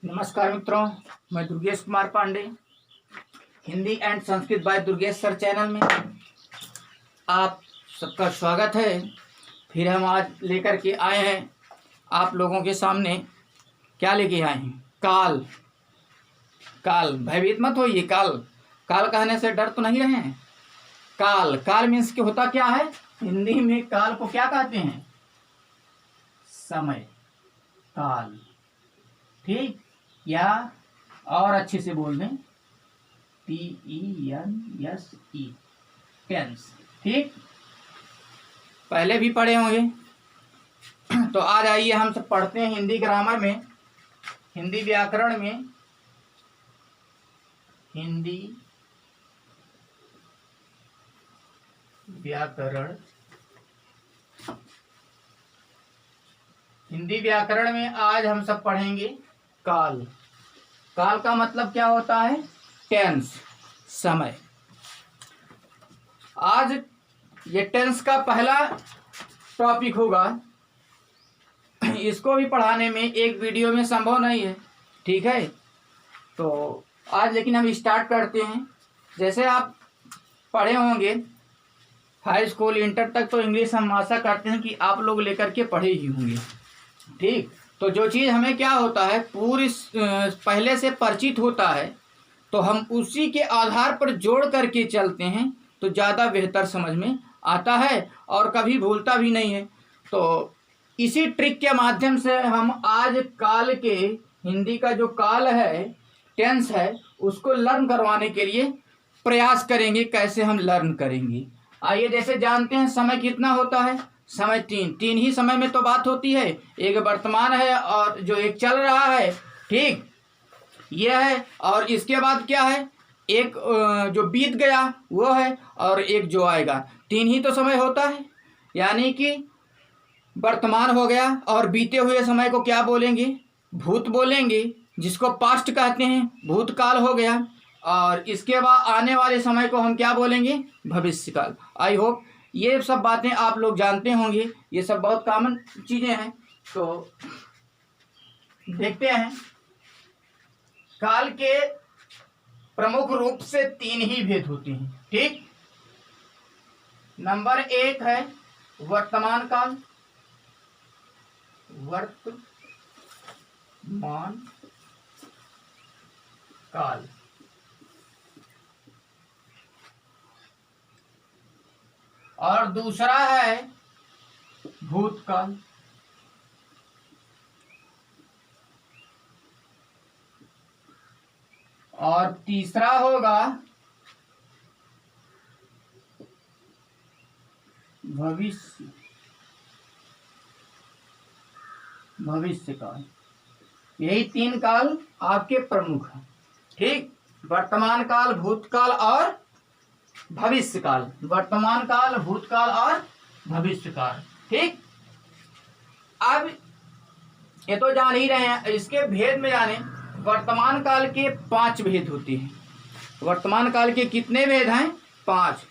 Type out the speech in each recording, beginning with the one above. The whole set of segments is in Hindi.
नमस्कार मित्रों, मैं Durgesh Kumar Pandey Hindi and Sanskrit by Durgesh sir channel में आप सबका स्वागत है। फिर हम आज लेकर के आए हैं आप लोगों के सामने। क्या लेके आए हैं? काल। काल, भयभीत मत होइए। काल काल कहने से डर तो नहीं रहे हैं? काल काल मीन्स कि होता क्या है? हिंदी में काल को क्या कहते हैं? समय, काल। ठीक, या और अच्छे से बोल दें TENSE, टेंस। ठीक, पहले भी पढ़े होंगे। तो आज आइए हम सब पढ़ते हैं हिंदी ग्रामर में, हिंदी व्याकरण में, हिंदी व्याकरण। हिंदी व्याकरण में आज हम सब पढ़ेंगे काल। काल का मतलब क्या होता है? टेंस, समय। आज ये टेंस का पहला टॉपिक होगा। इसको भी पढ़ाने में एक वीडियो में संभव नहीं है, ठीक है? तो आज लेकिन हम स्टार्ट करते हैं। जैसे आप पढ़े होंगे हाई स्कूल इंटर तक, तो इंग्लिश हम आशा करते हैं कि आप लोग लेकर के पढ़े ही होंगे। ठीक, तो जो चीज़ हमें क्या होता है पूरी पहले से परिचित होता है, तो हम उसी के आधार पर जोड़ करके चलते हैं तो ज़्यादा बेहतर समझ में आता है और कभी भूलता भी नहीं है। तो इसी ट्रिक के माध्यम से हम आज काल के, हिंदी का जो काल है, टेंस है, उसको लर्न करवाने के लिए प्रयास करेंगे। कैसे हम लर्न करेंगे? आइए, जैसे जानते हैं समय कितना होता है? समय तीन ही समय में तो बात होती है। एक वर्तमान है और जो एक चल रहा है, ठीक, यह है। और इसके बाद क्या है? एक जो बीत गया वो है, और एक जो आएगा। तीन ही तो समय होता है। यानी कि वर्तमान हो गया, और बीते हुए समय को क्या बोलेंगे? भूत बोलेंगे, जिसको पास्ट कहते हैं, भूतकाल हो गया। और इसके बाद आने वाले समय को हम क्या बोलेंगे? भविष्यकाल। आई होप ये सब बातें आप लोग जानते होंगे, ये सब बहुत कॉमन चीज़ें हैं। तो देखते हैं। काल के प्रमुख रूप से तीन ही भेद होते हैं, ठीक। नंबर एक है वर्तमान काल, वर्तमान काल। और दूसरा है भूतकाल। और तीसरा होगा भविष्यकाल। यही तीन काल आपके प्रमुख हैं, ठीक। वर्तमान काल, भूतकाल और भविष्यकाल। वर्तमान काल, भूतकाल और भविष्यकाल, ठीक। अब ये तो जान ही रहे हैं, इसके भेद में जाने। वर्तमान काल के 5 भेद होते हैं। वर्तमान काल के कितने भेद हैं? 5।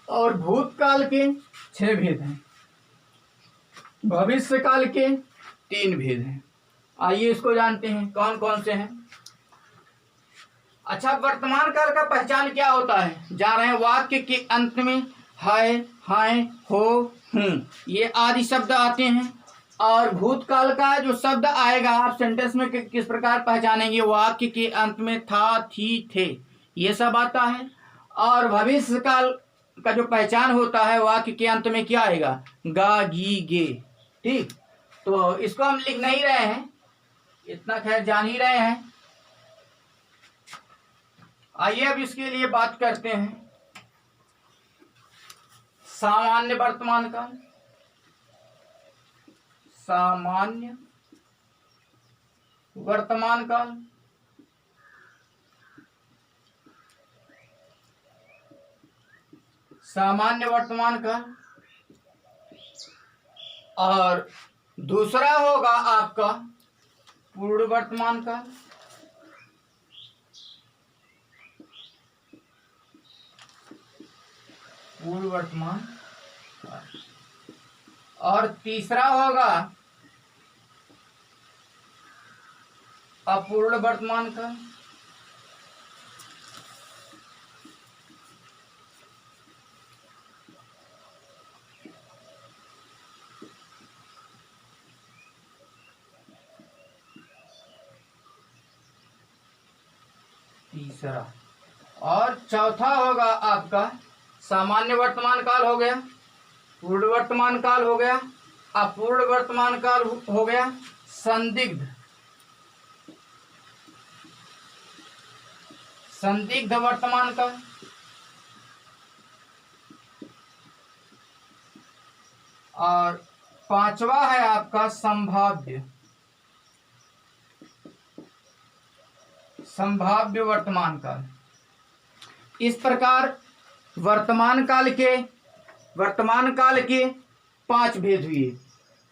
और भूतकाल के 6 भेद हैं। भविष्य काल के 3 भेद हैं। आइए इसको जानते हैं कौन कौन से हैं। अच्छा, वर्तमान काल का पहचान क्या होता है? जा रहे हैं, वाक्य के अंत में है, हैं, हो, हूं, ये आदि शब्द आते हैं। और भूतकाल का जो शब्द आएगा, आप सेंटेंस में किस प्रकार पहचानेंगे? वाक्य के अंत में था, थी, थे, ये सब आता है। और भविष्य काल का जो पहचान होता है, वाक्य के अंत में क्या आएगा? गा, गी, गे, ठीक। तो इसको हम लिख नहीं रहे हैं, इतना खैर जान ही रहे हैं। आइए अब इसके लिए बात करते हैं। सामान्य वर्तमान काल, सामान्य वर्तमान काल, सामान्य वर्तमान काल। और दूसरा होगा आपका पूर्ण वर्तमान काल। पूर्ण वर्तमान काल। और तीसरा होगा अपूर्ण वर्तमान काल, तीसरा, और चौथा होगा आपका सामान्य वर्तमान काल हो गया, पूर्ण वर्तमान काल हो गया, अपूर्ण वर्तमान काल हो गया, संदिग्ध वर्तमान काल, और पांचवा है आपका संभाव्य वर्तमान काल। इस प्रकार वर्तमान काल के 5 भेद हुए।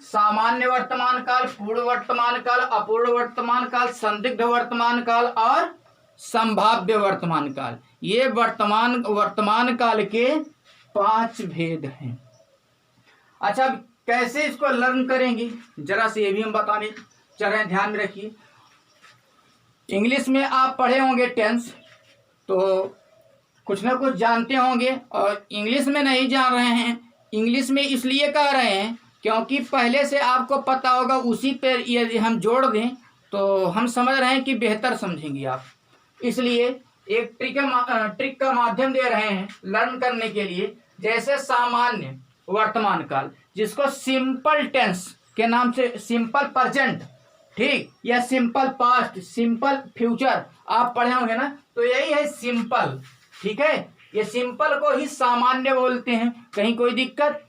सामान्य वर्तमान काल, पूर्ण वर्तमान काल, अपूर्ण वर्तमान काल, संदिग्ध वर्तमान काल और संभाव्य वर्तमान काल। ये वर्तमान काल के 5 भेद हैं। अच्छा, कैसे इसको लर्न करेंगे जरा से ये भी हम बताने चल रहे हैं, ध्यान में रखिए। इंग्लिश में आप पढ़े होंगे टेंस, तो कुछ ना कुछ जानते होंगे, और इंग्लिश में नहीं जान रहे हैं। इंग्लिश में इसलिए कह रहे हैं क्योंकि पहले से आपको पता होगा, उसी पे यदि हम जोड़ दें तो हम समझ रहे हैं कि बेहतर समझेंगे आप। इसलिए एक ट्रिक का माध्यम दे रहे हैं लर्न करने के लिए। जैसे सामान्य वर्तमान काल, जिसको सिंपल टेंस के नाम से, सिंपल प्रेजेंट, ठीक, या सिंपल पास्ट, सिंपल फ्यूचर आप पढ़े होंगे ना, तो यही है सिंपल। ठीक है, ये सिंपल को ही सामान्य बोलते हैं। कहीं कोई दिक्कत?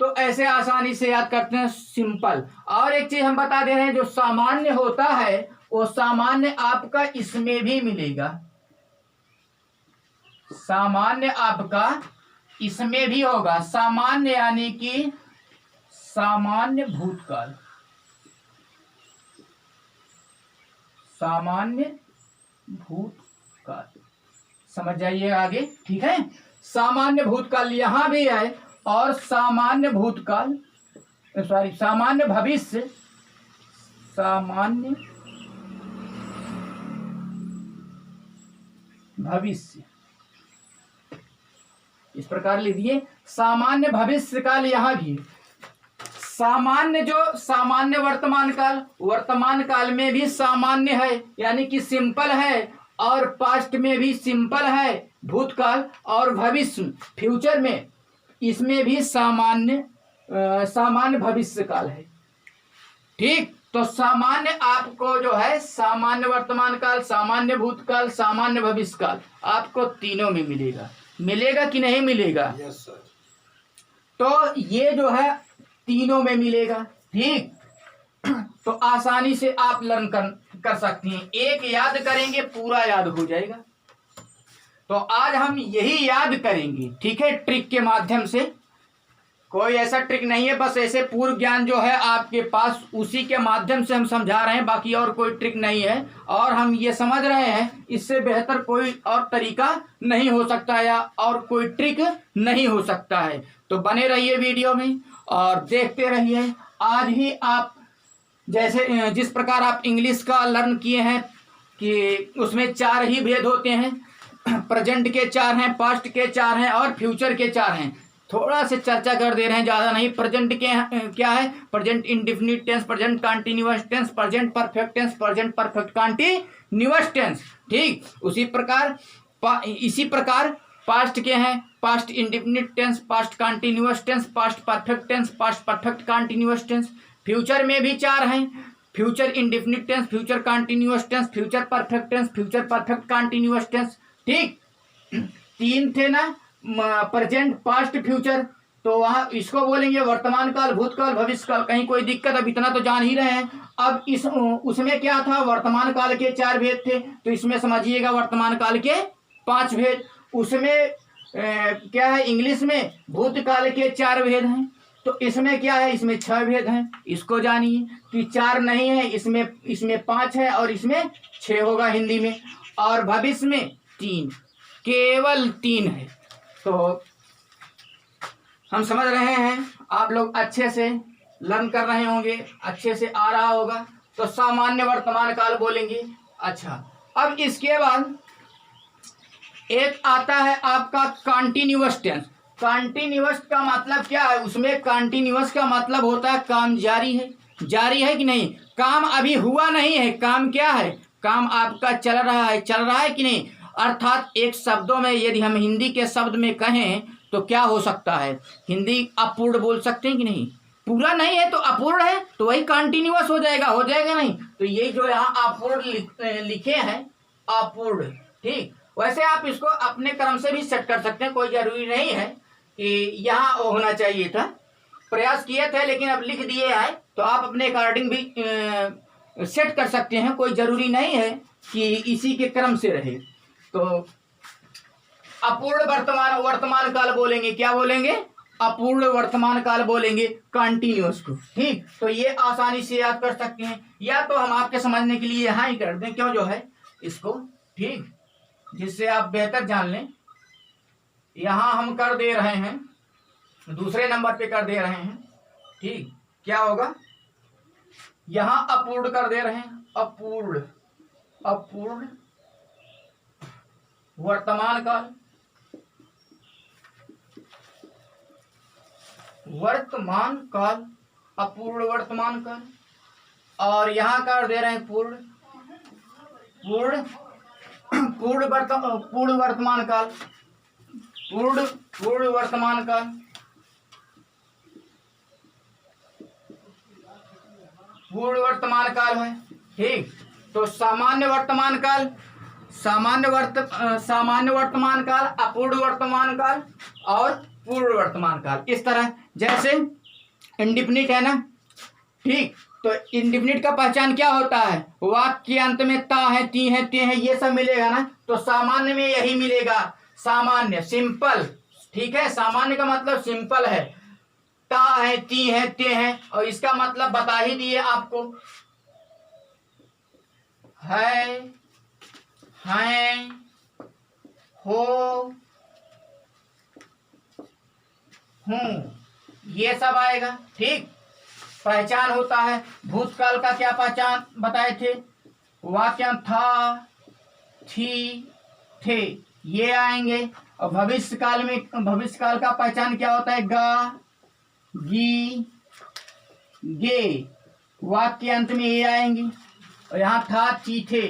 तो ऐसे आसानी से याद करते हैं सिंपल। और एक चीज हम बता दे रहे हैं, जो सामान्य होता है वो सामान्य आपका इसमें भी मिलेगा। सामान्य आपका इसमें भी होगा। सामान्य यानी कि सामान्य भूतकाल, सामान्य भूतकाल, समझ जाइए आगे। ठीक है, सामान्य भूतकाल यहां भी है, और सामान्य भूतकाल, सॉरी, सामान्य भविष्य, सामान्य भविष्य, इस प्रकार लिखिए। सामान्य भविष्य काल यहां भी। सामान्य, जो सामान्य वर्तमान काल में भी सामान्य है, यानी कि सिंपल है, और पास्ट में भी सिंपल है भूतकाल, और भविष्य फ्यूचर में इसमें भी सामान्य भविष्य काल है। ठीक, तो सामान्य आपको जो है सामान्य वर्तमान काल, सामान्य भूतकाल, सामान्य भविष्य काल आपको तीनों में मिलेगा। मिलेगा कि नहीं मिलेगा? Yes sir. तो ये जो है तीनों में मिलेगा। ठीक, तो आसानी से आप लर्न कर सकती हैं। एक याद करेंगे पूरा याद हो जाएगा। तो आज हम यही याद करेंगे, ठीक है, ट्रिक के माध्यम से। कोई ऐसा ट्रिक नहीं है, बस ऐसे पूर्व ज्ञान जो है आपके पास, उसी के माध्यम से हम समझा रहे हैं, बाकी और कोई ट्रिक नहीं है। और हम ये समझ रहे हैं इससे बेहतर कोई और तरीका नहीं हो सकता, या और कोई ट्रिक नहीं हो सकता है। तो बने रहिए वीडियो में और देखते रहिए। आज ही आप जैसे जिस प्रकार आप इंग्लिश का लर्न किए हैं कि उसमें 4 ही भेद होते हैं, प्रेजेंट के 4 हैं, पास्ट के 4 हैं, और फ्यूचर के 4 हैं। थोड़ा से चर्चा कर दे रहे हैं, ज़्यादा नहीं। प्रेजेंट के क्या है? Present indefinite tense, present continuous tense, present perfect tense, present perfect continuous tense. ठीक, इसी प्रकार पास्ट के हैं, past indefinite tense, past continuous tense, past perfect tense, past perfect continuous tense. Future में भी 4 हैं, future indefinite tense, future continuous tense, future perfect tense, future perfect continuous tense. ठीक, 3 थे ना, प्रेजेंट, पास्ट, फ्यूचर। तो वहाँ इसको बोलेंगे वर्तमान काल, भूतकाल, भविष्य काल। कहीं कोई दिक्कत? अब इतना तो जान ही रहे हैं। अब उसमें क्या था? वर्तमान काल के 4 भेद थे, तो इसमें समझिएगा वर्तमान काल के 5 भेद। उसमें क्या है? इंग्लिश में भूतकाल के 4 भेद हैं, तो इसमें क्या है? इसमें 6 भेद हैं। इसको जानिए कि 4 नहीं है, इसमें 5 है, और इसमें 6 होगा हिंदी में। और भविष्य में 3, केवल 3 है। तो हम समझ रहे हैं, आप लोग अच्छे से लर्न कर रहे होंगे, अच्छे से आ रहा होगा। तो सामान्य वर्तमान काल बोलेंगे। अच्छा, अब इसके बाद एक आता है आपका कॉन्टिन्यूअस टेंस। कॉन्टिन्यूअस का मतलब क्या है? उसमें कॉन्टिन्यूअस का मतलब होता है काम जारी है। जारी है कि नहीं? काम अभी हुआ नहीं है, काम क्या है? काम आपका चल रहा है कि नहीं? अर्थात एक शब्दों में यदि हम हिंदी के शब्द में कहें तो क्या हो सकता है? हिंदी अपूर्ण बोल सकते हैं कि नहीं? पूरा नहीं है तो अपूर्ण है, तो वही कॉन्टिन्यूअस हो जाएगा नहीं? तो ये जो यहाँ अपूर्ण लिखे हैं, अपूर्ण, ठीक। वैसे आप इसको अपने क्रम से भी सेट कर सकते हैं, कोई जरूरी नहीं है कि यहाँ होना चाहिए था। प्रयास किए थे लेकिन अब लिख दिए है, तो आप अपने अकॉर्डिंग भी सेट कर सकते हैं, कोई जरूरी नहीं है कि इसी के क्रम से रहे। तो अपूर्ण वर्तमान काल बोलेंगे, क्या बोलेंगे? अपूर्ण वर्तमान काल बोलेंगे कंटिन्यूअस को, ठीक। तो ये आसानी से याद कर सकते हैं, या तो हम आपके समझने के लिए यहाँ ही कर दें, क्यों जो है इसको, ठीक, जिससे आप बेहतर जान लें। यहाँ हम कर दे रहे हैं, दूसरे नंबर पे कर दे रहे हैं, ठीक। क्या होगा? यहाँ अपूर्ण कर दे रहे हैं, अपूर्ण वर्तमान काल, अपूर्ण वर्तमान काल। और यहाँ कर दे रहे हैं पूर्ण वर्तमान काल, पूर्ण वर्तमान काल, पूर्ण वर्तमान काल है, ठीक। तो सामान्य वर्तमान काल, सामान्य वर्तमान काल, अपूर्ण वर्तमान काल और पूर्ण वर्तमान काल। इस तरह जैसे इंडिफिनिट है ना, ठीक। तो इंडिफिनिट का पहचान क्या होता है? वाक्य के अंत में ता है, ती है, ते है, ये सब मिलेगा ना। तो सामान्य में यही मिलेगा, सामान्य, सिंपल, ठीक है। सामान्य का मतलब सिंपल है, ता है, ती है, ते है, और इसका मतलब बता ही दिए आपको, है, हैं, हो, हूं, ये सब आएगा, ठीक। पहचान होता है। भूतकाल का क्या पहचान बताए थे? वाक्य था, थी, थे, ये आएंगे। और भविष्य काल का पहचान क्या होता है? गा, गी, गे, वाक्य अंत में ये आएंगे। और यहाँ था, थी, थे।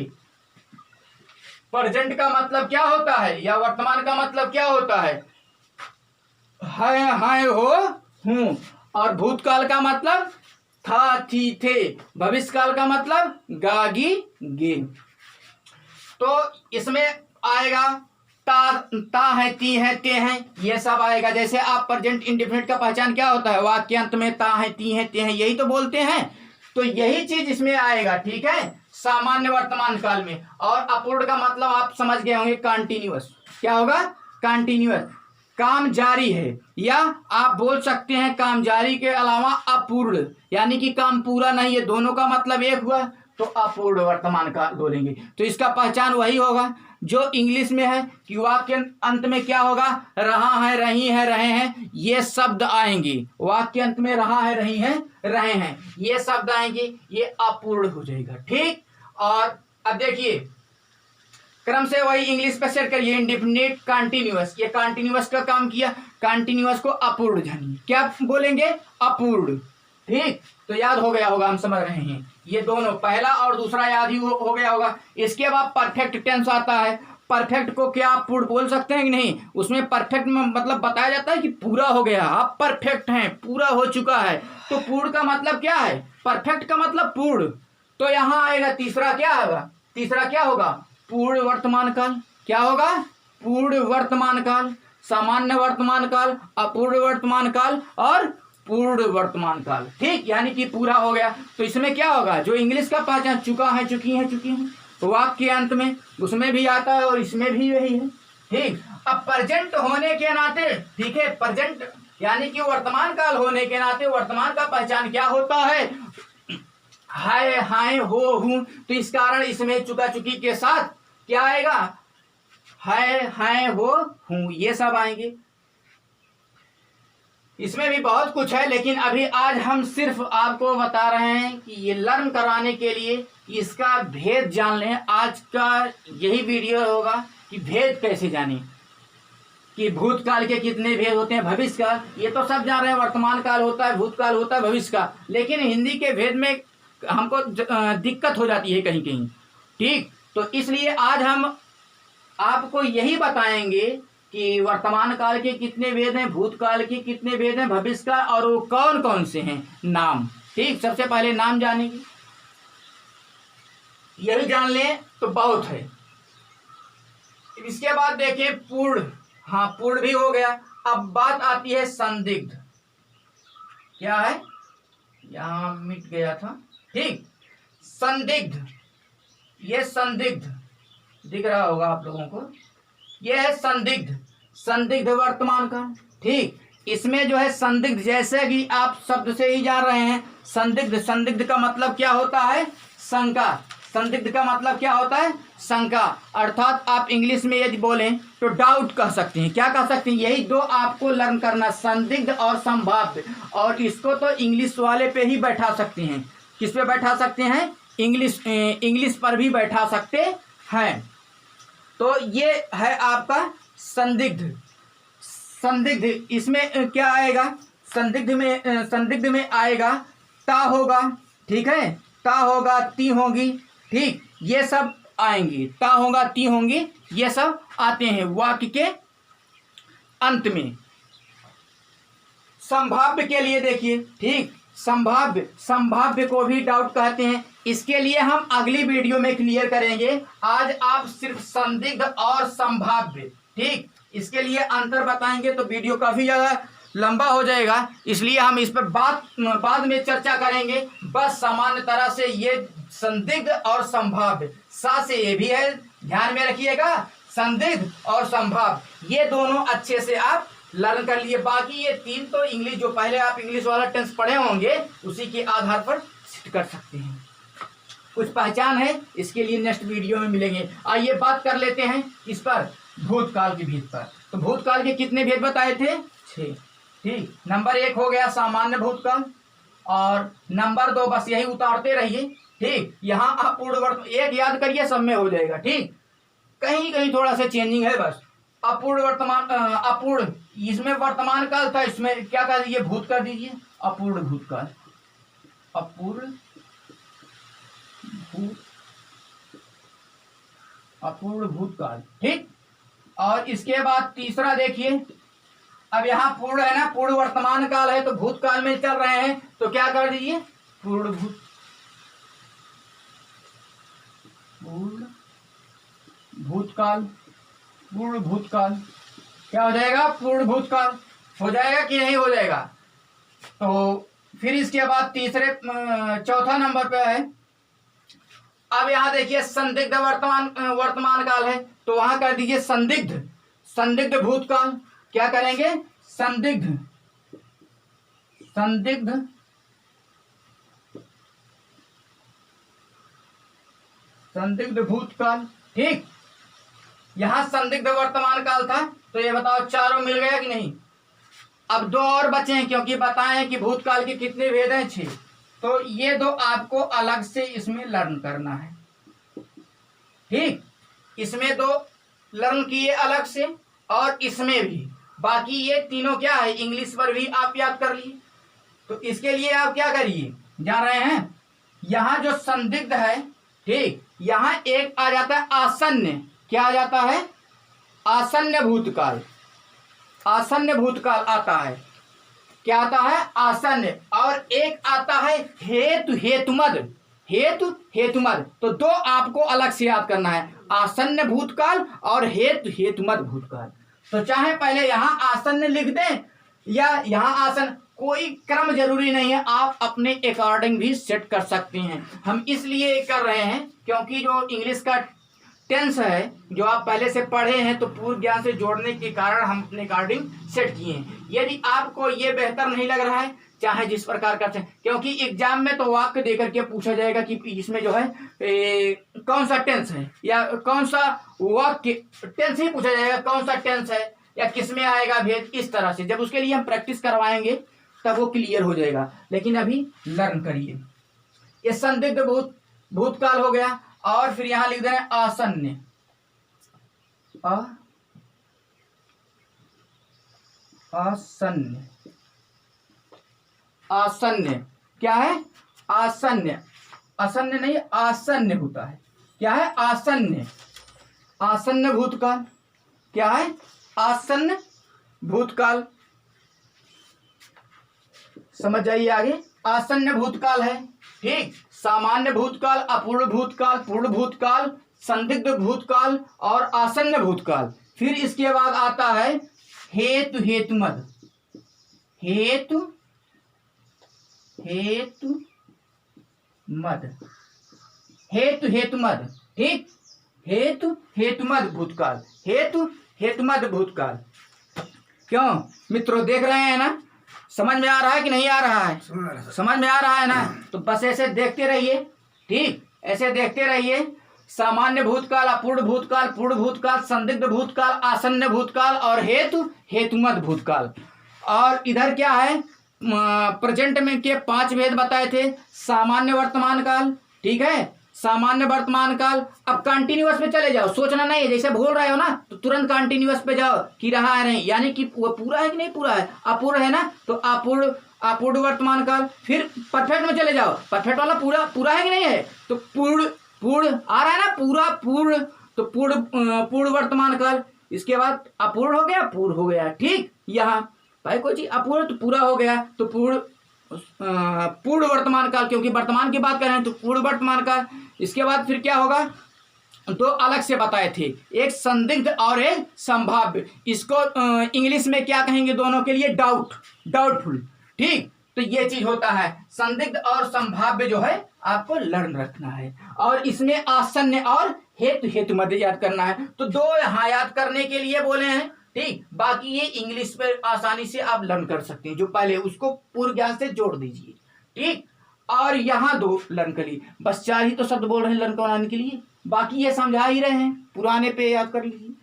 प्रेजेंट का मतलब क्या होता है, या वर्तमान का मतलब क्या होता है? है, हो, हूं। और भूतकाल का मतलब था, थी, थे। भविष्य काल का मतलब गागी, गे। तो इसमें आएगा ता है, ती है, ते हैं, ये सब आएगा। जैसे आप प्रेजेंट इंडेफिनिट का पहचान क्या होता है? वाक्य अंत में ता है, ती है, ते हैं, यही तो बोलते हैं। तो यही चीज इसमें आएगा, ठीक है, सामान्य वर्तमान काल में। और अपूर्ण का मतलब आप समझ गए होंगे, कंटिन्यूअस। क्या होगा? कंटिन्यूअस, काम जारी है, या आप बोल सकते हैं काम जारी के अलावा अपूर्ण, यानी कि काम पूरा नहीं है, दोनों का मतलब एक हुआ, तो अपूर्ण वर्तमान काल बोलेंगे। तो इसका पहचान वही होगा जो इंग्लिश में है कि वाक्य अंत में क्या होगा? रहा है, रही है, रहे हैं, ये शब्द आएंगे। वाक्य अंत में रहा है, रही है, रहे हैं, ये शब्द आएंगे, ये अपूर्ण हो जाएगा, ठीक। और अब देखिए क्रम से वही इंग्लिश पे सेट करिए, इंडेफिनिट, कंटिन्यूअस। ये कंटिन्यूअस का काम किया, कंटिन्यूअस को अपूर्ण जानिए, क्या बोलेंगे? अपूर्ण, ठीक। तो याद हो गया होगा, हम समझ रहे हैं, ये दोनों, पहला और दूसरा याद ही हो गया होगा। इसके बाद परफेक्ट टेंस आता है। परफेक्ट को क्या आप पूर्ण बोल सकते हैं कि नहीं? उसमें परफेक्ट में मतलब बताया जाता है कि पूरा हो गया, आप परफेक्ट हैं, पूरा हो चुका है। तो पूर्ण का मतलब क्या है? परफेक्ट का मतलब पूर्ण। तो यहाँ आएगा तीसरा, क्या होगा? तीसरा क्या होगा? पूर्ण वर्तमान काल। क्या होगा? पूर्ण वर्तमान काल, सामान्य वर्तमान काल, अपूर्ण वर्तमान काल और पूर्ण वर्तमान काल, ठीक। यानी कि पूरा हो गया। तो इसमें क्या होगा? जो इंग्लिश का पहचान चुका है, चुकी है, वाक्य के अंत में उसमें भी आता है और इसमें भी यही है, ठीक। अब प्रेजेंट होने के नाते, ठीक है, प्रेजेंट यानी कि वर्तमान काल होने के नाते वर्तमान का पहचान क्या होता है? हाय, हाय, हो, हूं। तो इस कारण इसमें चुका चुकी के साथ क्या आएगा? हाय, हाय, हो, हूं, ये सब आएंगे। इसमें भी बहुत कुछ है, लेकिन अभी आज हम सिर्फ आपको बता रहे हैं कि ये लर्न कराने के लिए इसका भेद जान लें। आज का यही वीडियो होगा कि भेद कैसे जानें, कि भूतकाल के कितने भेद होते हैं, भविष्य काल ये तो सब जान रहे हैं, वर्तमान काल होता है, भूतकाल होता है, भविष्य काल, लेकिन हिंदी के भेद में हमको दिक्कत हो जाती है कहीं कहीं। ठीक, तो इसलिए आज हम आपको यही बताएंगे कि वर्तमान काल के कितने भेद हैं, भूतकाल के कितने भेद हैं, भविष्य का, और वो कौन कौन से हैं नाम। ठीक, सबसे पहले नाम जानेंगे, यही जान लें तो बहुत है। इसके बाद देखिए पूर्ण, हाँ पूर्ण भी हो गया। अब बात आती है संदिग्ध। क्या है, यहां मिट गया था। ठीक, संदिग्ध, ये संदिग्ध दिख रहा होगा आप लोगों को, ये है संदिग्ध, संदिग्ध वर्तमान का। ठीक, इसमें जो है संदिग्ध, जैसे कि आप शब्द से ही जान रहे हैं संदिग्ध, संदिग्ध का मतलब क्या होता है, शंका। संदिग्ध का मतलब क्या होता है, शंका, अर्थात आप इंग्लिश में यदि बोलें तो डाउट कह सकते हैं। क्या कह सकते हैं, यही दो आपको लर्न करना, संदिग्ध और संभाव्य। और इसको तो इंग्लिश वाले पे ही बैठा सकते हैं। किस पे बैठा सकते हैं, इंग्लिश पर भी बैठा सकते हैं। तो ये है आपका संदिग्ध। संदिग्ध इसमें क्या आएगा, संदिग्ध में आएगा ता होगा, ठीक है, ता होगा, ती होगी। ठीक, ये सब आएंगी, ता होगा, ती होंगी, ये सब आते हैं वाक्य के अंत में। संभाव्य के लिए देखिए, ठीक, संभाव्य को भी डाउट कहते हैं। इसके लिए हम अगली वीडियो में क्लियर करेंगे। आज आप सिर्फ संदिग्ध और संभाव्य, ठीक, इसके लिए अंतर बताएंगे तो वीडियो काफी ज्यादा लंबा हो जाएगा, इसलिए हम इस पर बाद में चर्चा करेंगे। बस सामान्य तरह से ये संदिग्ध और संभाव्य, सा से ये भी है, ध्यान में रखिएगा, संदिग्ध और संभाव्य ये दोनों अच्छे से आप लर्न कर लिए। बाकी ये तीन तो इंग्लिश, जो पहले आप इंग्लिश वाला टेंस पढ़े होंगे उसी के आधार पर सिद्ध कर सकते हैं। कुछ पहचान है, इसके लिए नेक्स्ट वीडियो में मिलेंगे। आइए बात कर लेते हैं इस पर, भूतकाल के भेद पर। तो भूतकाल के कितने भेद बताए थे, 6। ठीक, नंबर 1 हो गया सामान्य भूतकाल, और नंबर 2 बस यही उतारते रहिए। ठीक, यहाँ अपूर्ण एक याद करिए, सब में हो जाएगा। ठीक, कहीं कहीं थोड़ा सा चेंजिंग है बस। अपूर्ण वर्तमान, अपूर्ण इसमें वर्तमान काल था, इसमें क्या कर दीजिए, भूत कर दीजिए, अपूर्ण भूतकाल, अपूर्ण भूतकाल। ठीक, और इसके बाद तीसरा देखिए, अब यहाँ पूर्ण है ना, पूर्ण वर्तमान काल है तो भूतकाल में चल रहे हैं, तो क्या कर दीजिए, पूर्ण भूतकाल, पूर्ण भूतकाल। क्या हो जाएगा, पूर्ण भूतकाल हो जाएगा कि नहीं हो जाएगा। तो फिर इसके बाद चौथा नंबर पे है, अब यहाँ देखिए संदिग्ध वर्तमान काल है, तो वहां कर दीजिए संदिग्ध भूतकाल। क्या करेंगे, संदिग्ध भूतकाल। ठीक, यहां संदिग्ध वर्तमान काल था, तो ये बताओ चारों मिल गया कि नहीं। अब 2 और बचे हैं, क्योंकि बताएं कि भूतकाल के कितने भेद हैं, 6। तो ये 2 आपको अलग से इसमें लर्न करना है। ठीक, इसमें 2 लर्न किए अलग से, और इसमें भी। बाकी ये तीनों क्या है, इंग्लिश पर भी आप याद कर लिए। तो इसके लिए आप क्या करिए, जान रहे हैं, यहां जो संदिग्ध है, ठीक, यहां एक आ जाता है आसन्न। क्या आ जाता है, आसन्न भूतकाल। आसन्न भूतकाल आता है, क्या आता है, आसन्न। और एक आता है हेतुमद। तो 2 आपको अलग से याद करना है, आसन्न भूतकाल और हेतुमद भूतकाल। तो चाहे पहले यहां आसन्न लिख दें या यहां आसन, कोई क्रम जरूरी नहीं है, आप अपने अकॉर्डिंग भी सेट कर सकते हैं। हम इसलिए कर रहे हैं क्योंकि जो इंग्लिश का टेंस है, जो आप पहले से पढ़े हैं, तो पूर्व ज्ञान से जोड़ने के कारण हम अपने अकॉर्डिंग सेट किए हैं। यदि आपको ये बेहतर नहीं लग रहा है, चाहे जिस प्रकार का, क्योंकि एग्जाम में तो वाक्य देकर के पूछा जाएगा कि इसमें जो है कौन सा टेंस है, या कौन सा वाक्य, टेंस ही पूछा जाएगा, कौन सा टेंस है, या किस में आएगा भेद, इस तरह से जब उसके लिए हम प्रैक्टिस करवाएंगे तब वो क्लियर हो जाएगा। लेकिन अभी लर्न करिए। ये संदिग्ध भूतकाल हो गया। और फिर यहां लिख दें आसन्न, आसन्न, आसन्न क्या है? आसन्न, आसन्न नहीं आसन्न होता है। क्या है? आसन्न, आसन्न भूतकाल। क्या है? आसन्न भूतकाल। समझ जाइए आगे। आसन्न भूतकाल है, ठीक। सामान्य भूतकाल, अपूर्ण भूतकाल, पूर्ण भूतकाल, संदिग्ध भूतकाल और आसन्न भूतकाल। फिर इसके बाद आता है हेतु हेतुमद, हेतु हेतु मद, हेतु हेतुमद, ठीक। हेतु हेतुमद भूतकाल, हेतु हेतुमद भूतकाल। क्यों मित्रों, देख रहे हैं ना? समझ में आ रहा है कि नहीं आ रहा है? समझ में आ रहा है ना? तो बस ऐसे देखते रहिए, ठीक, ऐसे देखते रहिए। सामान्य भूतकाल, अपूर्ण भूतकाल, पूर्ण भूतकाल, संदिग्ध भूतकाल, आसन्न भूतकाल और हेतु हेतुमद भूतकाल। और इधर क्या है? प्रेजेंट में के 5 भेद बताए थे। सामान्य वर्तमान काल, ठीक है, सामान्य वर्तमान काल। अब कंटिन्यूअस पे चले जाओ, सोचना नहीं है। जैसे भूल रहे हो ना तो तुरंत कंटिन्यूअस पे जाओ कि रहा है नहीं, यानी कि वो पूरा है कि नहीं पूरा है। अपूर्ण है ना तो अपूर्ण, अपूर्ण वर्तमान काल। फिर परफेक्ट में चले जाओ, परफेक्ट वाला पूरा पूरा है कि नहीं है तो पूर्ण, पूर्ण आ रहा है ना, पूरा पूर्ण, तो पूर्ण, पूर्ण वर्तमान काल। इसके बाद अपूर्ण हो गया, पूर्ण हो गया, ठीक। यहाँ भाई कोई चीज अपूर्ण तो पूरा हो गया तो पूर्ण, पूर्ण वर्तमान काल, क्योंकि वर्तमान की बात कर रहे हैं तो पूर्ण वर्तमान काल। इसके बाद फिर क्या होगा? 2 अलग से बताए थे, एक संदिग्ध और एक संभाव्य। इसको इंग्लिश में क्या कहेंगे दोनों के लिए? डाउट, डाउटफुल, ठीक। तो ये चीज होता है, संदिग्ध और संभाव्य जो है आपको लर्न रखना है। और इसमें आसन्न और हेतु हेतुमद याद करना है। तो 2 यहाँ याद करने के लिए बोले हैं, ठीक। बाकी ये इंग्लिश पर आसानी से आप लर्न कर सकते हैं, जो पहले उसको पूर्व ज्ञान से जोड़ दीजिए, ठीक। और यहाँ 2 लर्न करिए। बस 4 ही तो शब्द बोल रहे हैं लर्न कराने के लिए, बाकी ये समझा ही रहे हैं, पुराने पे याद कर लीजिए।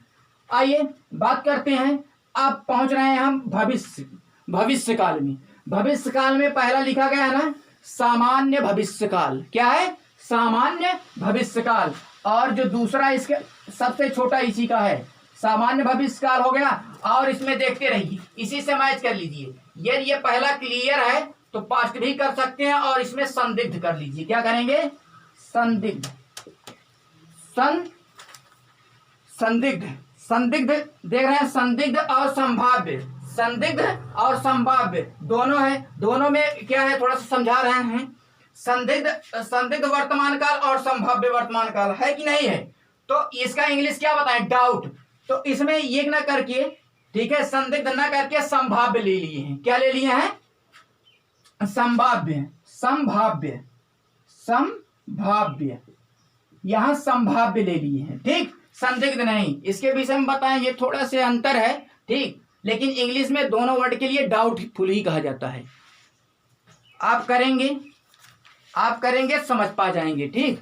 आइए बात करते हैं। अब पहुंच रहे हैं हम भविष्य, भविष्य काल में। भविष्य काल में पहला लिखा गया है ना सामान्य भविष्य काल। क्या है? सामान्य भविष्य काल। और जो दूसरा इसके सबसे छोटा इसी का है, सामान्य भविष्य काल हो गया। और इसमें देखते रहिए, इसी से मैच कर लीजिए। यदि ये पहला क्लियर है तो पास्ट भी कर सकते हैं और इसमें संदिग्ध कर लीजिए। क्या करेंगे? संदिग्ध, संदिग्ध, संदिग्ध देख रहे हैं, संदिग्ध और संभाव्य, संदिग्ध और संभाव्य दोनों है। दोनों में क्या है थोड़ा सा समझा रहे हैं। संदिग्ध, संदिग्ध वर्तमान काल और संभाव्य वर्तमान काल है कि नहीं है? तो इसका इंग्लिश क्या बताएं? डाउट। तो इसमें ये ना करके, ठीक है, संदिग्ध ना करके संभाव्य ले लिए हैं। क्या ले लिए हैं? संभाव्य, संभाव्य, संभाव्य, यहां संभाव्य ले लिए हैं, ठीक। संदिग्ध नहीं। इसके विषय में बताएं, ये थोड़ा से अंतर है, ठीक। लेकिन इंग्लिश में दोनों वर्ड के लिए डाउटफुल ही कहा जाता है। आप करेंगे, आप करेंगे समझ पा जाएंगे, ठीक।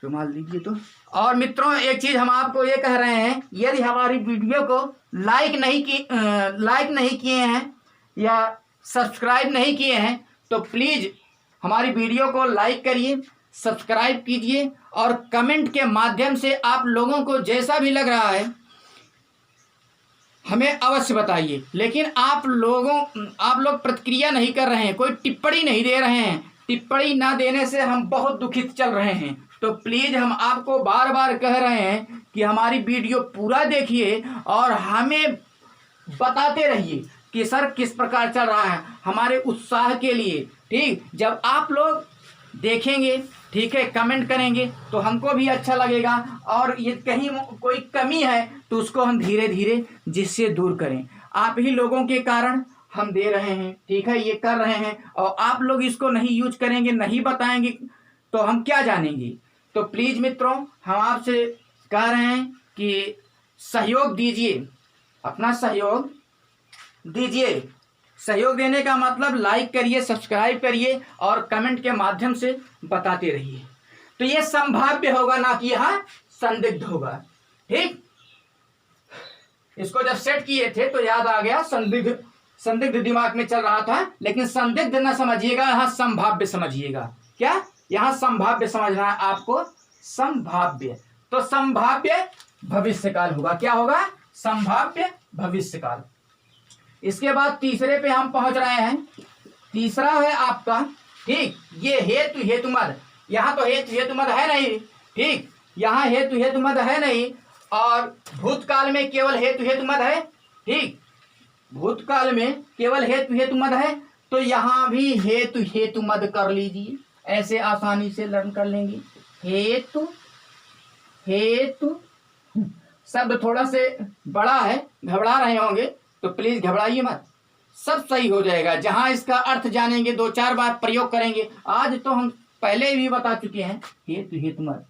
रुमाल लीजिए तो। और मित्रों एक चीज हम आपको ये कह रहे हैं, यदि हमारी वीडियो को लाइक नहीं किए हैं या सब्सक्राइब नहीं किए हैं तो प्लीज हमारी वीडियो को लाइक करिए, सब्सक्राइब कीजिए और कमेंट के माध्यम से आप लोगों को जैसा भी लग रहा है हमें अवश्य बताइए। लेकिन आप लोग प्रतिक्रिया नहीं कर रहे हैं, कोई टिप्पणी नहीं दे रहे हैं। टिप्पणी ना देने से हम बहुत दुखित चल रहे हैं। तो प्लीज हम आपको बार बार कह रहे हैं कि हमारी वीडियो पूरा देखिए और हमें बताते रहिए कि सर किस प्रकार चल रहा है, हमारे उत्साह के लिए, ठीक। जब आप लोग देखेंगे, ठीक है, कमेंट करेंगे तो हमको भी अच्छा लगेगा। और ये कहीं कोई कमी है तो उसको हम धीरे धीरे जिससे दूर करें। आप ही लोगों के कारण हम दे रहे हैं, ठीक है, ये कर रहे हैं। और आप लोग इसको नहीं यूज करेंगे, नहीं बताएंगे तो हम क्या जानेंगे। तो प्लीज मित्रों हम आपसे कह रहे हैं कि सहयोग दीजिए, अपना सहयोग दीजिए। सहयोग देने का मतलब लाइक करिए, सब्सक्राइब करिए और कमेंट के माध्यम से बताते रहिए। तो ये संभाव्य होगा, ना कि यहाँ संदिग्ध होगा, ठीक। इसको जब सेट किए थे तो याद आ गया, संदिग्ध संदिग्ध दिमाग में चल रहा था, लेकिन संदिग्ध न समझिएगा, यहाँ संभाव्य समझिएगा। क्या, यहाँ संभाव्य समझना है आपको, संभाव्य। तो संभाव्य भविष्यकाल होगा, क्या होगा, संभाव्य भविष्यकाल। इसके बाद तीसरे पे हम पहुंच रहे हैं। तीसरा है आपका, ठीक, ये हेतु हेतु मद। यहाँ तो हेतु हेतु मद है नहीं, ठीक, यहाँ हेतु हेतु मद है नहीं, और भूतकाल में केवल हेतु हेतु मद है, ठीक, भूतकाल में केवल हेतु हेतु मद है। तो यहाँ भी हेतु हेतु मद कर लीजिए, ऐसे आसानी से लर्न कर लेंगे। हेतु हेतु शब्द थोड़ा से बड़ा है, घबरा रहे होंगे तो प्लीज घबराइए मत, सब सही हो जाएगा। जहां इसका अर्थ जानेंगे, 2-4 बार प्रयोग करेंगे। आज तो हम पहले भी बता चुके हैं हेतु हेतु मत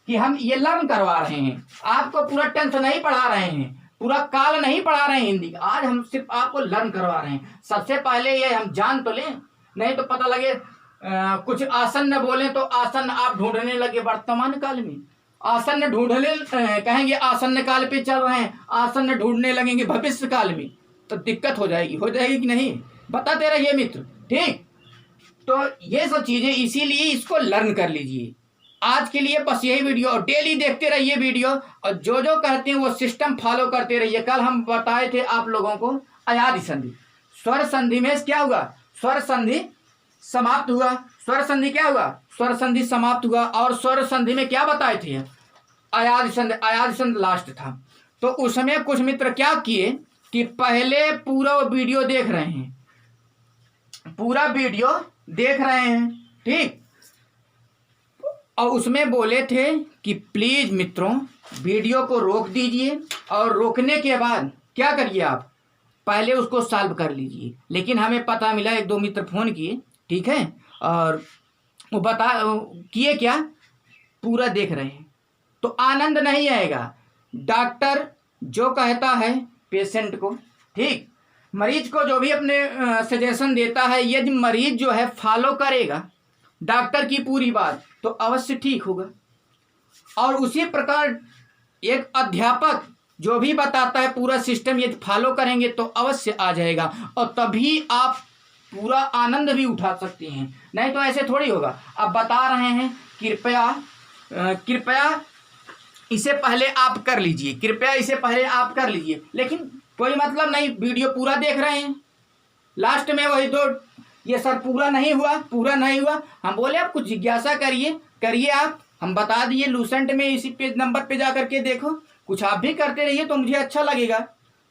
कि हम ये लर्न करवा रहे हैं, आपको पूरा टेंथ नहीं पढ़ा रहे हैं, पूरा काल नहीं पढ़ा रहे हैं हिंदी। आज हम सिर्फ आपको लर्न करवा रहे हैं। सबसे पहले ये हम जान तो लें, नहीं तो पता लगे कुछ आसन्न बोले तो आसन्न आप ढूंढने लगे वर्तमान काल में, आसन्न ढूंढने कहेंगे आसन्न काल पे चल रहे हैं, आसन्न ढूंढने लगेंगे भविष्य काल में, तो दिक्कत हो जाएगी कि नहीं, बताते रहिए मित्र, ठीक। तो ये सब चीजें, इसीलिए इसको लर्न कर लीजिए। आज के लिए बस यही वीडियो, और डेली देखते रहिए वीडियो, और जो जो कहते हैं वो सिस्टम फॉलो करते रहिए। कल हम बताए थे आप लोगों को अयादि संधि, स्वर संधि में क्या हुआ, स्वर संधि समाप्त हुआ, स्वर संधि क्या हुआ, स्वर संधि समाप्त हुआ, और स्वर संधि में क्या बताए थे, अयादि संधि, अयादि संधि लास्ट था। तो उसमें कुछ मित्र क्या किए कि पहले पूरा वीडियो देख रहे हैं, पूरा वीडियो देख रहे हैं, ठीक, और उसमें बोले थे कि प्लीज मित्रों वीडियो को रोक दीजिए, और रोकने के बाद क्या करिए, आप पहले उसको सॉल्व कर लीजिए। लेकिन हमें पता मिला, 1-2 मित्र फोन किए, ठीक है, और वो बता किए क्या, पूरा देख रहे हैं, तो आनंद नहीं आएगा। डॉक्टर जो कहता है पेशेंट को, ठीक, मरीज को जो भी अपने सजेशन देता है, यदि मरीज जो है फॉलो करेगा डॉक्टर की पूरी बात, तो अवश्य ठीक होगा। और उसी प्रकार एक अध्यापक जो भी बताता है पूरा सिस्टम यदि फॉलो करेंगे तो अवश्य आ जाएगा, और तभी आप पूरा आनंद भी उठा सकते हैं, नहीं तो ऐसे थोड़ी होगा। अब बता रहे हैं, कृपया इसे पहले आप कर लीजिए, कृपया इसे पहले आप कर लीजिए, लेकिन कोई मतलब नहीं, वीडियो पूरा देख रहे हैं, लास्ट में वही 2, ये सर पूरा नहीं हुआ, हम बोले आप कुछ जिज्ञासा करिए आप, हम बता दिए लूसेंट में इसी पेज नंबर पे जा करके देखो, कुछ आप भी करते रहिए तो मुझे अच्छा लगेगा।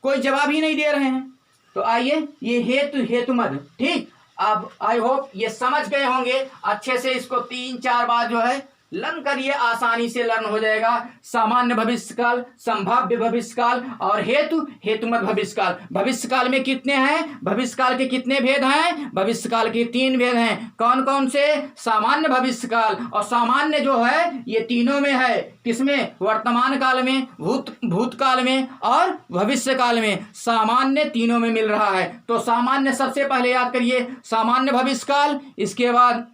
कोई जवाब ही नहीं दे रहे हैं, तो आइए, ये हेतु हेतु मद, ठीक। अब आई होप ये समझ गए होंगे अच्छे से, इसको 3-4 बार जो है लर्न करिए, आसानी से लर्न हो जाएगा। सामान्य भविष्यकाल, संभाव्य भविष्यकाल, और हेतु हेतुमत भविष्यकाल। भविष्यकाल में कितने हैं, भविष्यकाल के कितने भेद हैं, भविष्यकाल के 3 भेद हैं। कौन कौन से, सामान्य भविष्यकाल, और सामान्य जो है ये तीनों में है, किसमें, वर्तमान काल में, भूतकाल में और भविष्य काल में, सामान्य तीनों में मिल रहा है। तो सामान्य सबसे पहले याद करिए, सामान्य भविष्यकाल, इसके बाद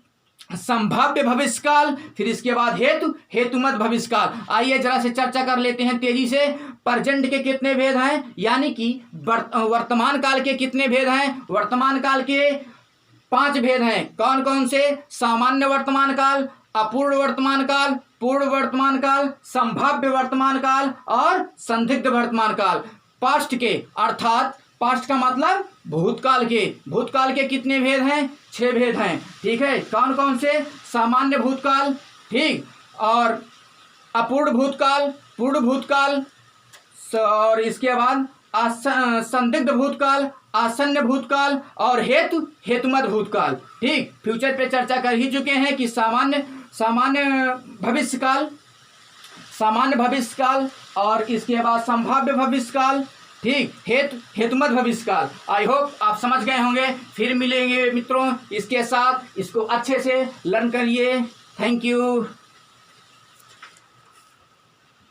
संभाव्य भविष्यकाल, फिर इसके बाद हेतु हेतुमत भविष्यकाल। आइए जरा से चर्चा कर लेते हैं तेजी से। प्रेजेंट के कितने भेद हैं, यानी कि वर्तमान काल के कितने भेद हैं, वर्तमान काल के 5 भेद हैं। कौन कौन से, सामान्य वर्तमान काल, अपूर्ण वर्तमान काल, पूर्ण वर्तमान काल, संभाव्य वर्तमान काल और संदिग्ध वर्तमान काल। पास्ट के, अर्थात पास्ट का मतलब भूतकाल के कितने भेद हैं, 6 भेद हैं, ठीक है। कौन कौन से, सामान्य भूतकाल, ठीक, और अपूर्ण भूतकाल, पूर्ण भूतकाल, और इसके बाद संदिग्ध भूतकाल, आसन्न भूतकाल और हेतुमत भूतकाल, ठीक। फ्यूचर पे चर्चा कर ही चुके हैं कि सामान्य भविष्यकाल और इसके बाद संभाव्य भविष्यकाल, ठीक, हेतुमत भविष्यकाल। आई होप आप समझ गए होंगे। फिर मिलेंगे मित्रों इसके साथ, इसको अच्छे से लर्न करिए। Thank you.